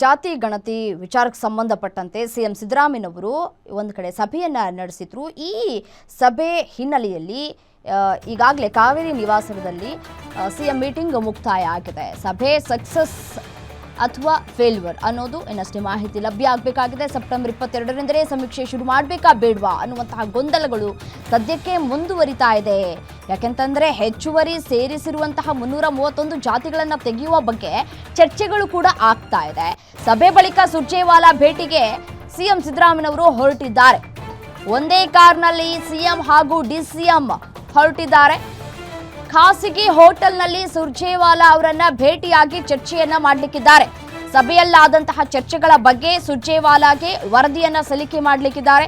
ಜಾತಿ ಗಣತಿ ವಿಚಾರಕ್ಕೆ ಸಂಬಂಧಪಟ್ಟಂತೆ ಸಿಎಂ ಸಿದ್ದರಾಮಯ್ಯನವರು ಒಂದು ಕಡೆ ಸಭೆಯನ್ನು ನಡೆಸಿದ್ರು. ಈ ಸಭೆ ಹಿನ್ನೆಲೆಯಲ್ಲಿ ಈಗಾಗಲೇ ಕಾವೇರಿ ನಿವಾಸದಲ್ಲಿ ಸಿಎಂ ಮೀಟಿಂಗ್ ಮುಕ್ತಾಯ ಆಗಿದೆ. ಸಭೆ ಸಕ್ಸಸ್ ಅಥವಾ ಫೇಲ್ಯೂರ್ ಅನ್ನೋದು ಇನ್ನಷ್ಟೇ ಮಾಹಿತಿ ಲಭ್ಯ ಆಗಬೇಕಾಗಿದೆ. ಸೆಪ್ಟೆಂಬರ್ 22ರಿಂದಲೇ ಸಮೀಕ್ಷೆ ಶುರು ಮಾಡಬೇಕಾ ಬೇಡವಾ ಅನ್ನುವಂತಹ ಗೊಂದಲಗಳು ಸದ್ಯಕ್ಕೆ ಮುಂದುವರಿತಾ ಇದೆ. ಯಾಕೆಂತಂದ್ರೆ ಹೆಚ್ಚುವರಿ ಸೇರಿಸಿರುವಂತಹ 331 ಜಾತಿಗಳನ್ನು ತೆಗೆಯುವ ಬಗ್ಗೆ ಚರ್ಚೆಗಳು ಕೂಡ ಆಗ್ತಾ ಇದೆ. ಸಭೆ ಬಳಿಕ ಸುರ್ಜೇವಾಲಾ ಭೇಟಿಗೆ ಸಿಎಂ ಸಿದ್ದರಾಮಯ್ಯನವರು ಹೊರಟಿದ್ದಾರೆ. ಒಂದೇ ಕಾರ್ನಲ್ಲಿ ಸಿಎಂ ಹಾಗೂ ಡಿಸಿಎಂ ಹೊರಟಿದ್ದಾರೆ. ಖಾಸಗಿ ಹೋಟೆಲ್ನಲ್ಲಿ ಸುರ್ಜೇವಾಲಾ ಅವರನ್ನ ಭೇಟಿಯಾಗಿ ಚರ್ಚೆಯನ್ನ ಮಾಡಲಿಕ್ಕಿದ್ದಾರೆ. ಸಭೆಯಲ್ಲಾದಂತಹ ಚರ್ಚೆಗಳ ಬಗ್ಗೆ ಸುರ್ಜೇವಾಲಾಗೆ ವರದಿಯನ್ನ ಸಲ್ಲಿಕೆ ಮಾಡಲಿಕ್ಕಿದ್ದಾರೆ.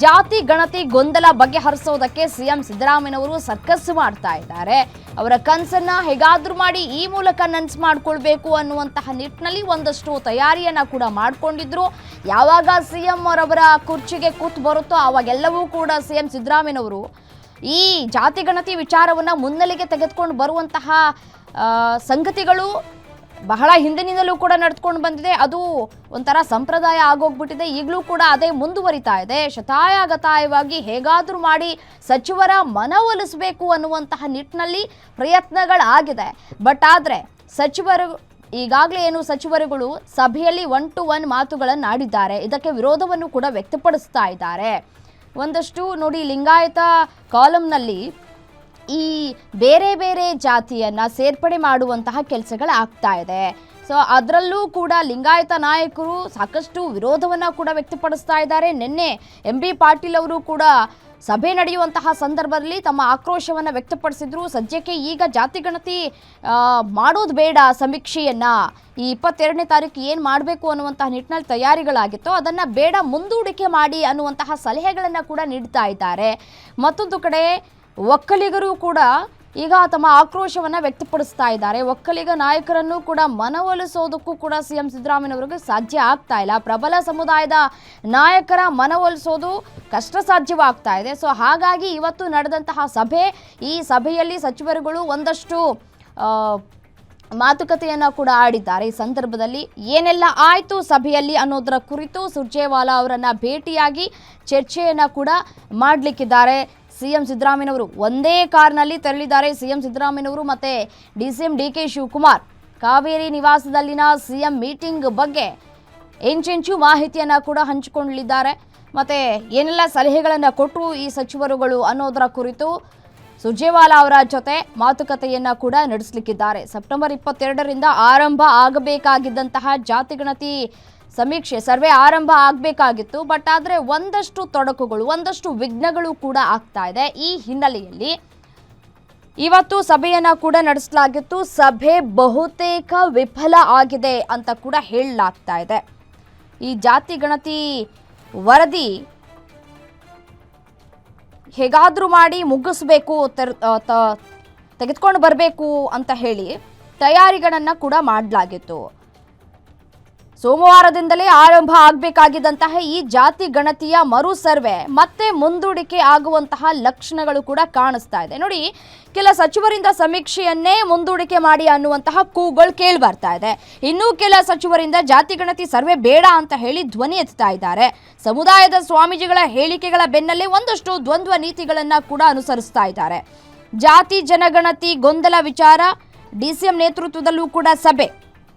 ಜಾತಿ ಗಣತಿ ಗೊಂದಲ ಬಗೆಹರಿಸೋದಕ್ಕೆ ಸಿಎಂ ಸಿದ್ದರಾಮಯ್ಯನವರು ಸರ್ಕಸ್ ಮಾಡ್ತಾ ಇದ್ದಾರೆ. ಅವರ ಕನಸನ್ನ ಹೇಗಾದ್ರೂ ಮಾಡಿ ಈ ಮೂಲಕ ನನಸು ಮಾಡ್ಕೊಳ್ಬೇಕು ಅನ್ನುವಂತಹ ನಿಟ್ಟಿನಲ್ಲಿ ಒಂದಷ್ಟು ತಯಾರಿಯನ್ನ ಕೂಡ ಮಾಡ್ಕೊಂಡಿದ್ರು. ಯಾವಾಗ ಸಿಎಂ ಅವರವರ ಕುರ್ಚಿಗೆ ಕೂತು ಬರುತ್ತೋ ಆವಾಗೆಲ್ಲವೂ ಕೂಡ ಸಿಎಂ ಸಿದ್ದರಾಮಯ್ಯನವರು ಈ ಜಾತಿ ಗಣತಿ ವಿಚಾರವನ್ನು ಮುನ್ನೆಲೆಗೆ ತೆಗೆದುಕೊಂಡು ಬರುವಂತಹ ಸಂಗತಿಗಳು ಬಹಳ ಹಿಂದಿನಿಂದಲೂ ಕೂಡ ನಡೆದುಕೊಂಡು ಬಂದಿದೆ. ಅದು ಒಂಥರ ಸಂಪ್ರದಾಯ ಆಗೋಗ್ಬಿಟ್ಟಿದೆ. ಈಗಲೂ ಕೂಡ ಅದೇ ಮುಂದುವರಿತಾ ಇದೆ. ಶತಾಯಗತಾಯವಾಗಿ ಹೇಗಾದರೂ ಮಾಡಿ ಸಚಿವರ ಮನವೊಲಿಸಬೇಕು ಅನ್ನುವಂತಹ ನಿಟ್ಟಿನಲ್ಲಿ ಪ್ರಯತ್ನಗಳಾಗಿದೆ. ಬಟ್ ಆದರೆ ಸಚಿವರು ಈಗಾಗಲೇ ಸಚಿವರುಗಳು ಸಭೆಯಲ್ಲಿ 1-to-1 ಮಾತುಗಳನ್ನು ಆಡಿದ್ದಾರೆ. ಇದಕ್ಕೆ ವಿರೋಧವನ್ನು ಕೂಡ ವ್ಯಕ್ತಪಡಿಸ್ತಾ ಇದ್ದಾರೆ. ಒಂದಷ್ಟು ನೋಡಿ, ಲಿಂಗಾಯತ ಕಾಲಂನಲ್ಲಿ ಈ ಬೇರೆ ಬೇರೆ ಜಾತಿಯನ್ನು ಸೇರ್ಪಡೆ ಮಾಡುವಂತಹ ಕೆಲಸಗಳಾಗ್ತಾ ಇದೆ. ಸೊ ಅದರಲ್ಲೂ ಕೂಡ ಲಿಂಗಾಯತ ನಾಯಕರು ಸಾಕಷ್ಟು ವಿರೋಧವನ್ನು ಕೂಡ ವ್ಯಕ್ತಪಡಿಸ್ತಾ ಇದ್ದಾರೆ. ನಿನ್ನೆ MB ಪಾಟೀಲ್ ಅವರು ಕೂಡ ಸಭೆ ನಡೆಯುವಂತಹ ಸಂದರ್ಭದಲ್ಲಿ ತಮ್ಮ ಆಕ್ರೋಶವನ್ನು ವ್ಯಕ್ತಪಡಿಸಿದ್ರು. ಸದ್ಯಕ್ಕೆ ಈಗ ಜಾತಿ ಗಣತಿ ಮಾಡೋದು ಬೇಡ, ಸಮೀಕ್ಷೆಯನ್ನು ಈ 22ನೇ ತಾರೀಕು ಏನು ಮಾಡಬೇಕು ಅನ್ನುವಂತಹ ನಿಟ್ಟಿನಲ್ಲಿ ತಯಾರಿಗಳಾಗಿತ್ತು, ಅದನ್ನು ಬೇಡ, ಮುಂದೂಡಿಕೆ ಮಾಡಿ ಅನ್ನುವಂತಹ ಸಲಹೆಗಳನ್ನು ಕೂಡ ನೀಡ್ತಾ ಇದ್ದಾರೆ. ಮತ್ತೊಂದು ಕಡೆ ಒಕ್ಕಲಿಗರು ಕೂಡ ಈಗ ತಮ್ಮ ಆಕ್ರೋಶವನ್ನು ವ್ಯಕ್ತಪಡಿಸ್ತಾ ಇದ್ದಾರೆ. ಒಕ್ಕಲಿಗ ನಾಯಕರನ್ನು ಕೂಡ ಮನವೊಲಿಸೋದಕ್ಕೂ ಕೂಡ ಸಿಎಂ ಸಿದ್ದರಾಮಯ್ಯನವರಿಗೆ ಸಾಧ್ಯ ಆಗ್ತಾ ಇಲ್ಲ. ಪ್ರಬಲ ಸಮುದಾಯದ ನಾಯಕರ ಮನವೊಲಿಸೋದು ಕಷ್ಟ ಸಾಧ್ಯವಾಗ್ತಾ ಇದೆ. ಸೊ ಹಾಗಾಗಿ ಇವತ್ತು ನಡೆದಂತಹ ಸಭೆ, ಈ ಸಭೆಯಲ್ಲಿ ಸಚಿವರುಗಳು ಒಂದಷ್ಟು ಮಾತುಕತೆಯನ್ನು ಕೂಡ ಆಡಿದ್ದಾರೆ. ಈ ಸಂದರ್ಭದಲ್ಲಿ ಏನೆಲ್ಲ ಆಯಿತು ಸಭೆಯಲ್ಲಿ ಅನ್ನೋದರ ಕುರಿತು ಸುರ್ಜೇವಾಲಾ ಅವರನ್ನು ಭೇಟಿಯಾಗಿ ಚರ್ಚೆಯನ್ನು ಕೂಡ ಮಾಡಲಿಕ್ಕಿದ್ದಾರೆ. ಸಿಎಂ ಸಿದ್ದರಾಮಯ್ಯನವರು ಒಂದೇ ಕಾರ್ನಲ್ಲಿ ತೆರಳಿದ್ದಾರೆ. ಸಿಎಂ ಸಿದ್ದರಾಮಯ್ಯನವರು ಮತ್ತು DCM DK ಶಿವಕುಮಾರ್ ಕಾವೇರಿ ನಿವಾಸದಲ್ಲಿನ ಸಿಎಂ ಮೀಟಿಂಗ್ ಬಗ್ಗೆ ಎಂಚೆಂಚು ಮಾಹಿತಿಯನ್ನು ಕೂಡ ಹಂಚಿಕೊಳ್ಳಲಿದ್ದಾರೆ. ಮತ್ತು ಏನೆಲ್ಲ ಸಲಹೆಗಳನ್ನು ಕೊಟ್ಟರು ಈ ಸಚಿವರುಗಳು ಅನ್ನೋದರ ಕುರಿತು ಸುರ್ಜೇವಾಲಾ ಅವರ ಜೊತೆ ಮಾತುಕತೆಯನ್ನು ಕೂಡ ನಡೆಸಲಿಕ್ಕಿದ್ದಾರೆ. ಸೆಪ್ಟೆಂಬರ್ 22ರಿಂದ ಆರಂಭ ಆಗಬೇಕಾಗಿದ್ದಂತಹ ಜಾತಿಗಣತಿ ಸಮೀಕ್ಷೆ ಸರ್ವೆ ಆರಂಭ ಆಗಬೇಕಾಗಿತ್ತು. ಬಟ್ ಆದರೆ ಒಂದಷ್ಟು ತೊಡಕುಗಳು, ಒಂದಷ್ಟು ವಿಘ್ನಗಳು ಕೂಡ ಆಗ್ತಾ ಇದೆ. ಈ ಹಿನ್ನೆಲೆಯಲ್ಲಿ ಇವತ್ತು ಸಭೆಯನ್ನು ಕೂಡ ನಡೆಸಲಾಗಿತ್ತು. ಸಭೆ ಬಹುತೇಕ ವಿಫಲ ಆಗಿದೆ ಅಂತ ಕೂಡ ಹೇಳಲಾಗ್ತಾ ಇದೆ. ಈ ಜಾತಿ ಗಣತಿ ವರದಿ ಹೇಗಾದರೂ ಮಾಡಿ ಮುಗಿಸ್ಬೇಕು, ತೆಗೆದುಕೊಂಡು ಬರಬೇಕು ಅಂತ ಹೇಳಿ ತಯಾರಿಗಳನ್ನು ಕೂಡ ಮಾಡಲಾಗಿತ್ತು. ಸೋಮವಾರದಿಂದಲೇ ಆರಂಭ ಆಗಬೇಕಾಗಿದ್ದಂತಹ ಈ ಜಾತಿ ಗಣತಿಯ ಮರು ಸರ್ವೆ ಮತ್ತೆ ಮುಂದೂಡಿಕೆ ಆಗುವಂತಹ ಲಕ್ಷಣಗಳು ಕೂಡ ಕಾಣಿಸ್ತಾ ಇದೆ. ನೋಡಿ, ಕೆಲ ಸಚಿವರಿಂದ ಸಮೀಕ್ಷೆಯನ್ನೇ ಮುಂದೂಡಿಕೆ ಮಾಡಿ ಅನ್ನುವಂತಹ ಕೂಗಳು ಕೇಳಿ ಬರ್ತಾ ಇದೆ. ಇನ್ನೂ ಕೆಲ ಸಚಿವರಿಂದ ಜಾತಿ ಗಣತಿ ಸರ್ವೆ ಬೇಡ ಅಂತ ಹೇಳಿ ಧ್ವನಿ ಎತ್ತಾ ಇದ್ದಾರೆ. ಸಮುದಾಯದ ಸ್ವಾಮೀಜಿಗಳ ಹೇಳಿಕೆಗಳ ಬೆನ್ನಲ್ಲೇ ಒಂದಷ್ಟು ದ್ವಂದ್ವ ನೀತಿಗಳನ್ನು ಕೂಡ ಅನುಸರಿಸ್ತಾ ಇದ್ದಾರೆ. ಜಾತಿ ಜನಗಣತಿ ಗೊಂದಲ ವಿಚಾರ DCM ನೇತೃತ್ವದಲ್ಲೂ ಕೂಡ ಸಭೆ.